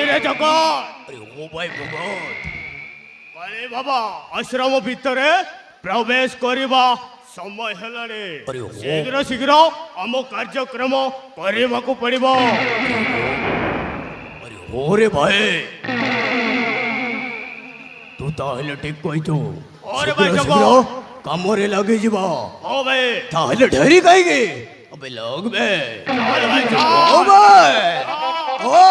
रे जगा अरे ओ भाई भगत काले बाबा आश्रम भितर प्रवेश करवा समय हेलानी अरे हो। शीघ्र शीघ्र आम कार्यक्रम करने को पड़िबो। अरे हो रे भाई तू ताहले ठीक कहतो और भाई जगो कामरे लगे जीवा ओ भाई ताहले ढेरी कहेगे अबे लोग बे चल भाई ओ चल भाई ओ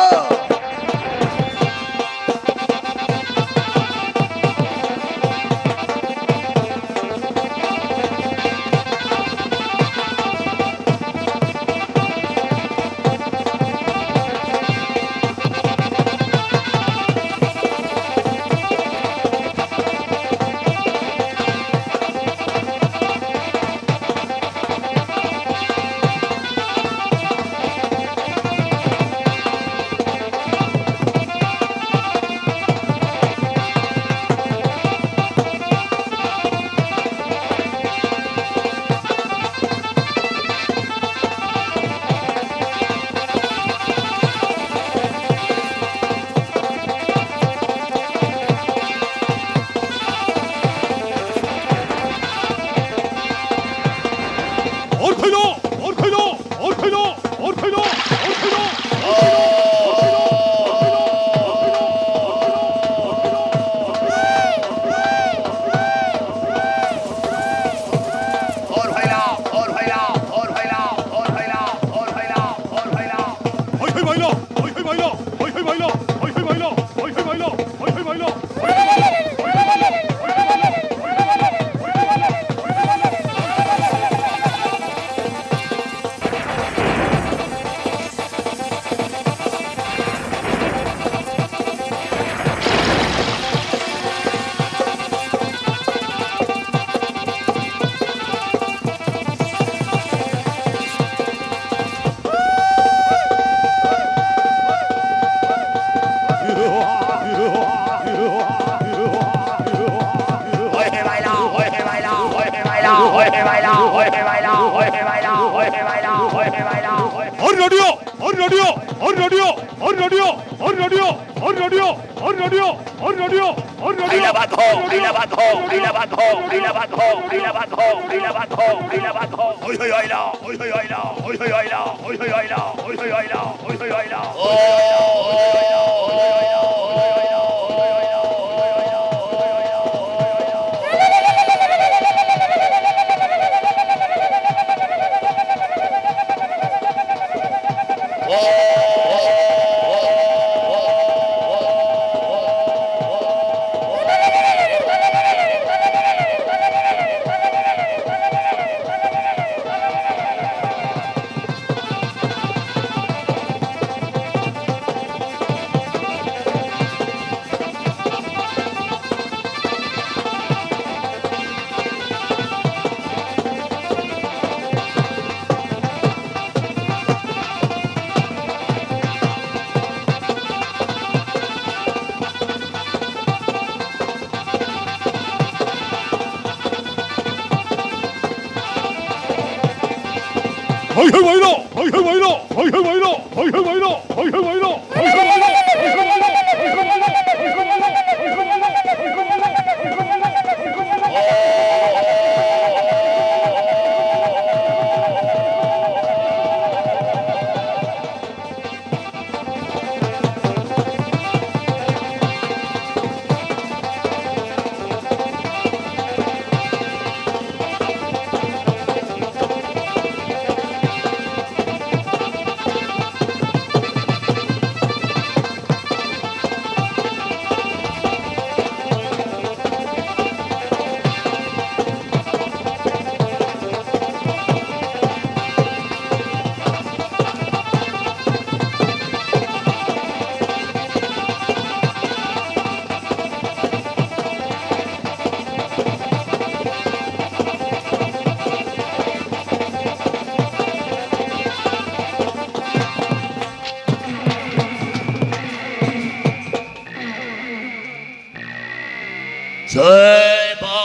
जय बा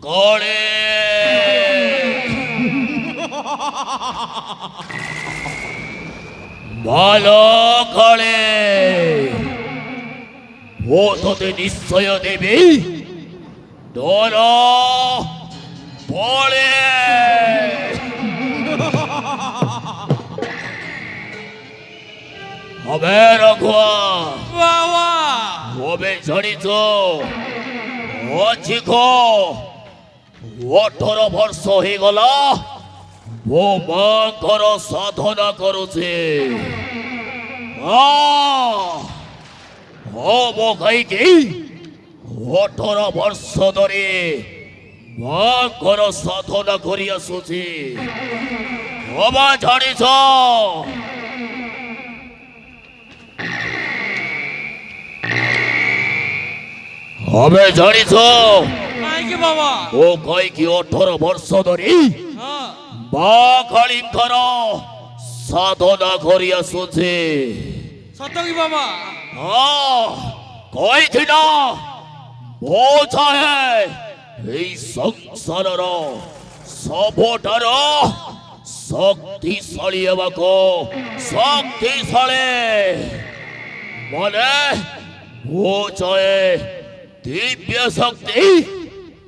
कोड़े ভালো করে ও তোতে নিশ্চয় দেবে তোর পড়ে হবে রঘুয়া বাবা হবে জানিছ অধিক 18 ବର୍ଷ ହେଇଗଲା ମୋ ମାଙ୍କର ସାଧନା କରୁଛି ମୋ ଗାଈକି 18 ବର୍ଷ ଧରି ମାଙ୍କର ସାଧନା କରି ଆସୁଛି ହବା ଜାଣିଛ হবে জানিছ କାହିଁକି ବାବା ଓ ଗାଈକି 18 ବର୍ଷ ଧରି ହଁ ମା କାଳୀଙ୍କର ସାଧନା କରି ଆସୁଛି ସତ କି ବାବା କହିଥିଲା ମୋ ଚାହେଁ এই ସଂସାରର ସବୁଠାରୁ ଶକ୍ତିଶାଳୀ ହେବାକୁ ଶକ୍ତିଶାଳୀ ମାନେ ମୋ ଚାହେଁ ଦିବ୍ୟ ଶକ୍ତି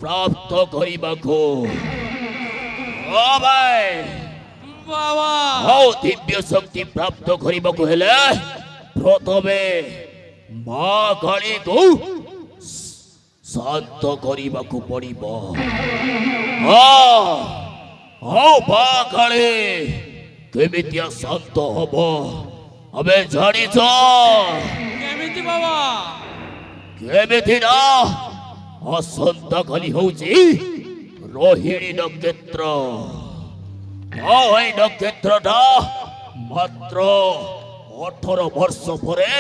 ପ୍ରାପ୍ତ କରିବାକୁ ଭାଇ ବାବା ଆଉ ଦିବ୍ୟ ଶକ୍ତି ପ୍ରାପ୍ତ କରିବାକୁ ହେଲେ ପ୍ରଥମେ ମା କାଳୀକୁ ଶାନ୍ତ କରିବାକୁ ପଡ଼ିବ ଆଉ ମା କାଳୀ କେମିତିଆ ଶାନ୍ତ ହବ ଆମେ ଜାଣିଛ କେମିତି ବାବା କେମିତି ନା ଆସନ୍ତାକାଲି ହଉଛି ରୋହିଣୀ ନକ୍ଷତ୍ର ଆଉ ଏଇ ନକ୍ଷତ୍ରଟା ମାତ୍ର 18 ବର୍ଷ ପରେ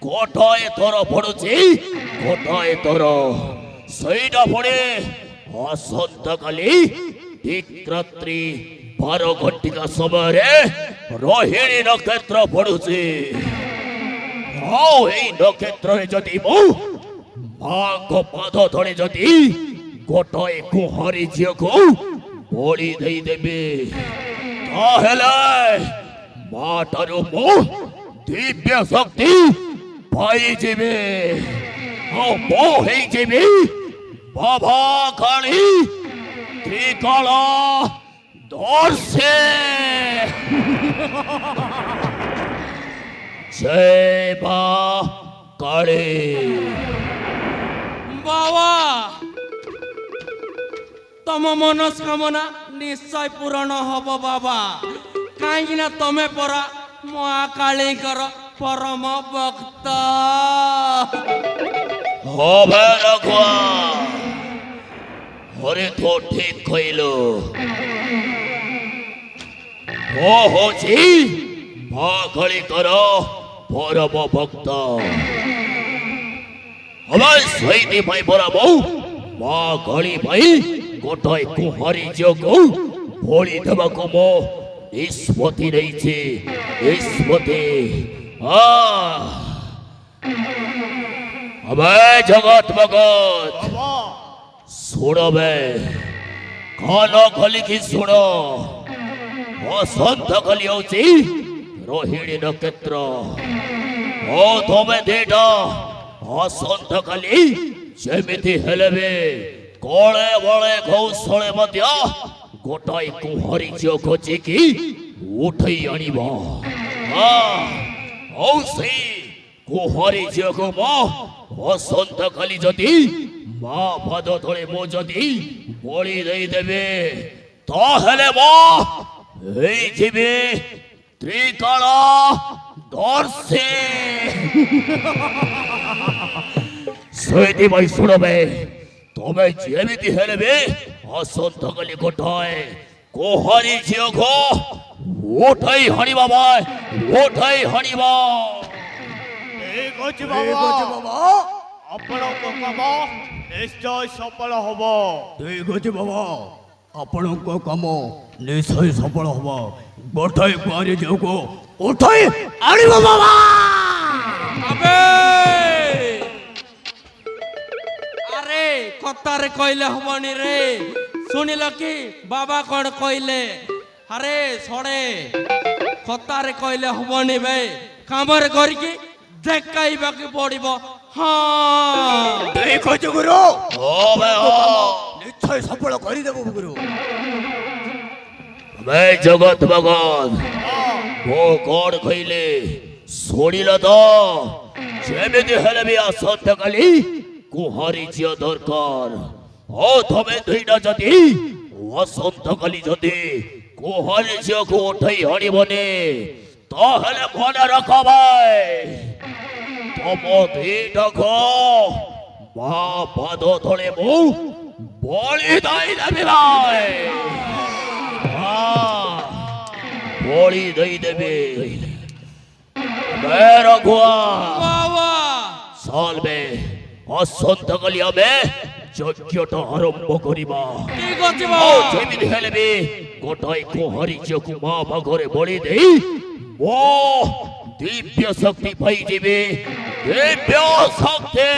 ଗୋଟାଏ ଥର ପଡୁଛି ଗୋଟାଏ ଥର ସେଇଟା ପୁଣି ଆସନ୍ତାକାଲି ଠିକ୍ ରାତ୍ରି 12 ଘଟିକା ସମୟରେ ରୋହିଣୀ ନକ୍ଷତ୍ର ପଡୁଛି ଆଉ ଏଇ ନକ୍ଷତ୍ରରେ ଯଦି ମୁଁ ମାଙ୍କ ପାଦ ତଳେ ଯଦି ଗୋଟାଏ କୁହାରୀ ଝିଅକୁ ବଳି ଦେଇଦେବି ତାହେଲେ ମା ଠାରୁ ମୁଁ ଦିବ୍ୟ ଶକ୍ତି ପାଇଯିବି ଆଉ ମୁଁ ହେଇଯିବି ବାବା କାଳୀ ତ୍ରିକାଳ ଦର୍ଶେ ଜୟ ମା କାଳୀ ବାବା ତମ ମନସ୍କାମନା ନିଶ୍ଚୟ ପୂରଣ ହବ ବାବା କାହିଁକି ନା ତମେ ପରା ମା କାଳୀଙ୍କର ପରମ ଭକ୍ତ হবে রঘুয়া হরে তো ঠিক কইলো ও হচ্ছে মা কালীଙ୍କର পরম ভক্ত আমার ସେଇଥିପାଇଁ ପରା ମୁଁ ମା କାଳୀ ପାଇଁ ଗୋଟାଏ କୁହାରୀ ଝିଅକୁ ବଳି ଦେବାକୁ ମୁଁ ନିଷ୍ପତ୍ତି ନେଇଛି ନିଷ୍ପତ୍ତି अबे जगत भगत बाबा सुनो बे कानो खोली की सुनो वसंत कली होची रोहिणी नक्षत्र ओ तोमे देटा वसंत कली जेमिति हेलेबे कोळे बळे कौशळे मध्य गोटाई कुहरी झियो खोजी की उठै आनिबो औ सेई कुहरी झियोको म वसंत कली जदि মা পাদ তଳେ ମୁଁ ଯଦି ବଳି ଦେଇଦେବେ ତାହେଲେ ମୁଁ ହେଇଯିବି ତ୍ରିକାଳ ଦର୍ଶୀ ସେଇଥିପାଇଁ ଶୁଣବେ ତମେ ଯେମିତି ହେଲେ ବି ଆସନ୍ତାକାଲି ଗୋଟାଏ କୁହରୀ ଝିଅକୁ ଉଠାଇ ହାଣିବା ଭାଇ ଉଠାଇ ହାଣିବା ଠିକ ଅଛି ବାବା ଆପଣଙ୍କ କାମ ନିଶ୍ଚୟ ସଫଳ ହବ ଠିକ ଅଛି ବାବା ଆପଣଙ୍କ କାମ ନିଶ୍ଚୟ ସଫଳ ହବ ଗୋଟାଏ କୁହରୀ ଝିଅକୁ ଉଠାଇ ଆଣିବ ବାବା আবে আরে কথারে কইলে হবনি রে শুনিল কি বাবা কোন কইলে আরে ছড়ে कतारे कहले हबनी बे कामरे करके देखाइबाके पड़िबो हाँ ठीक अछि गुरु হবে निश्चय सफल करि देबो गुरु বে জগৎ ভগত ও কোড কইলে শোনিল তো যেমিতি হেলে বি আসন্ত কালি কুহারি জিয়া দরকার ও তবে দুইটা যদি আসন্ত কালি যদি কুহারি জিয়াকে উঠাই হারিবনে তাহলে মনে রাখো ভাই তমো দুইটাকে মা পাদ ধরে বউ বলি দাই দেবে ভাই বলি দই দেবে রঘুয়া बाबा চলবে অসন্তকালি হবে যজ্ঞটা আরম্ভ করিবা ठीक अछि ও बाबा যেমিতি হেলে বি গোটাই কোহারি জিয়াকে মা ভাগরে বলি দেই ও দিব্য শক্তি পাই যাবে দিব্য শক্তি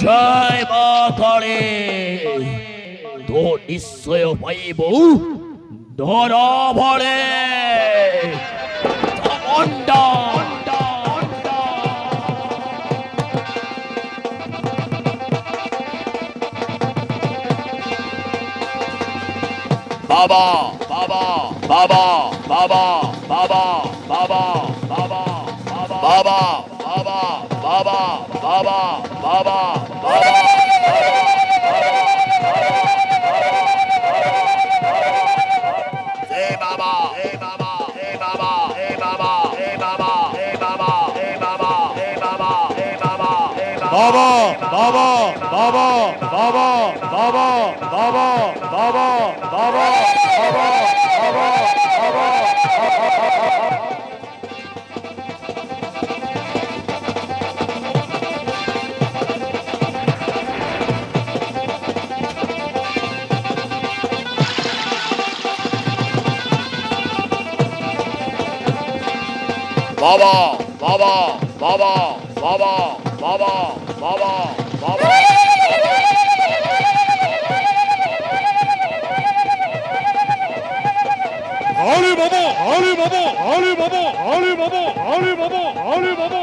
জয় মা কালী তো নিশ্চয় পাইব ধরা ভরে অন্ডা বাবা বাবা বাবা বাবা বাবা বাবা বাবা বাবা বাবা বাবা বাবা বাবা বাবা Hey Baba, hey Baba, hey Baba, hey Baba, hey Baba, hey Baba, hey Baba, hey Baba, hey Baba, hey বাবা বাবা বাবা বাবা বাবা বাবা বাবা বাবা বাবা বাবা Baba, Baba, Baba, Baba, Baba, Baba, Baba. আলি বাবা আলি বাবা আলি বাবা আলি বাবা আলি বাবা আলি বাবা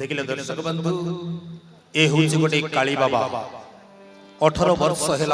देखिले दर्शक बंधु ए हूँ गोटे काली बाबा 18 वर्ष है